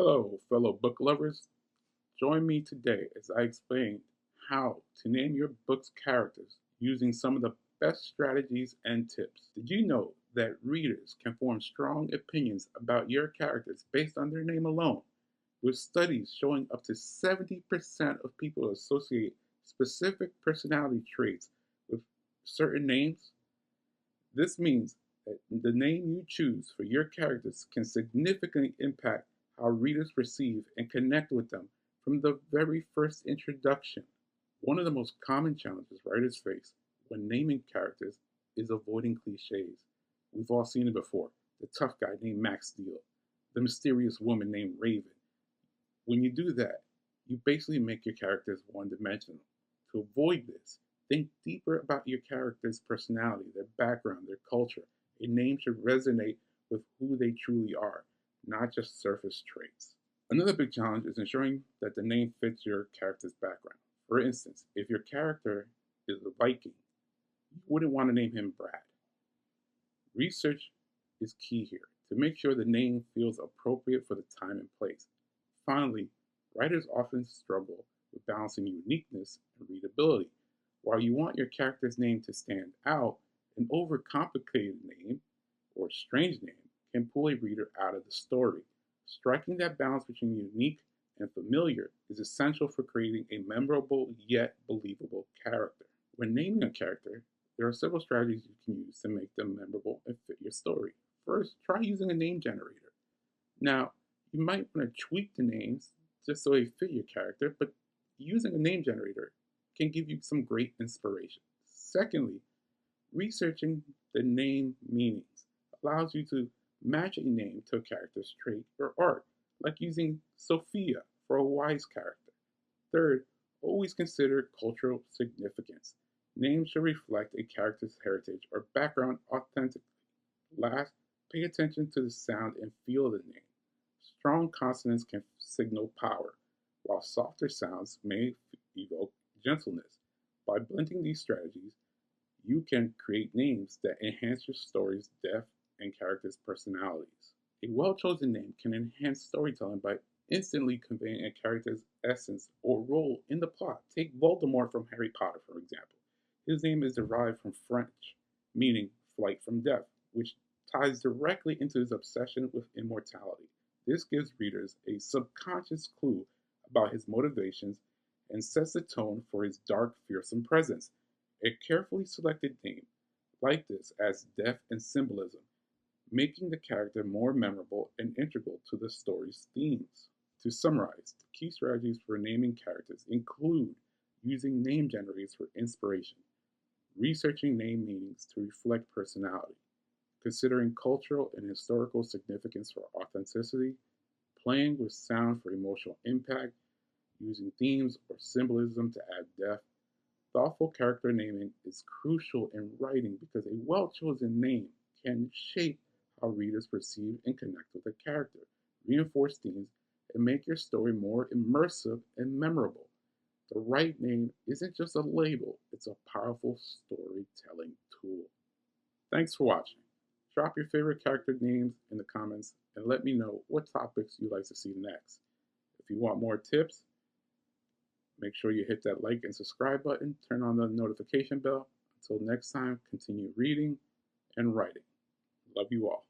Hello, fellow book lovers. Join me today as I explain how to name your book's characters using some of the best strategies and tips. Did you know that readers can form strong opinions about your characters based on their name alone, with studies showing up to 70% of people associate specific personality traits with certain names? This means that the name you choose for your characters can significantly impact how readers perceive and connect with them from the very first introduction. One of the most common challenges writers face when naming characters is avoiding cliches. We've all seen it before: the tough guy named Max Steel, the mysterious woman named Raven. When you do that, you basically make your characters one dimensional. To avoid this, think deeper about your character's personality, their background, their culture. A name should resonate with who they truly are, not just surface traits. Another big challenge is ensuring that the name fits your character's background. For instance, if your character is a Viking, you wouldn't want to name him Brad. Research is key here to make sure the name feels appropriate for the time and place. Finally, writers often struggle with balancing uniqueness and readability. While you want your character's name to stand out, an overcomplicated name or strange name can pull a reader out of the story. Striking that balance between unique and familiar is essential for creating a memorable yet believable character. When naming a character, there are several strategies you can use to make them memorable and fit your story. First, try using a name generator. Now, you might want to tweak the names just so they fit your character, but using a name generator can give you some great inspiration. Secondly, researching the name meanings allows you to match a name to a character's trait or arc, like using Sophia for a wise character. Third, always consider cultural significance. Names should reflect a character's heritage or background authentically. Last, pay attention to the sound and feel of the name. Strong consonants can signal power, while softer sounds may evoke gentleness. By blending these strategies, you can create names that enhance your story's depth and characters' personalities. A well chosen name can enhance storytelling by instantly conveying a character's essence or role in the plot. Take Voldemort from Harry Potter, for example. His name is derived from French, meaning flight from death, which ties directly into his obsession with immortality. This gives readers a subconscious clue about his motivations and sets the tone for his dark, fearsome presence. A carefully selected name like this adds depth and symbolism, making the character more memorable and integral to the story's themes. To summarize, the key strategies for naming characters include using name generators for inspiration, researching name meanings to reflect personality, considering cultural and historical significance for authenticity, playing with sound for emotional impact, using themes or symbolism to add depth. Thoughtful character naming is crucial in writing because a well chosen name can shape how readers perceive and connect with a character, reinforce themes, and make your story more immersive and memorable. The right name isn't just a label, it's a powerful storytelling tool. Thanks for watching. Drop your favorite character names in the comments and let me know what topics you'd like to see next. If you want more tips, make sure you hit that like and subscribe button, turn on the notification bell. Until next time, continue reading and writing. Love you all.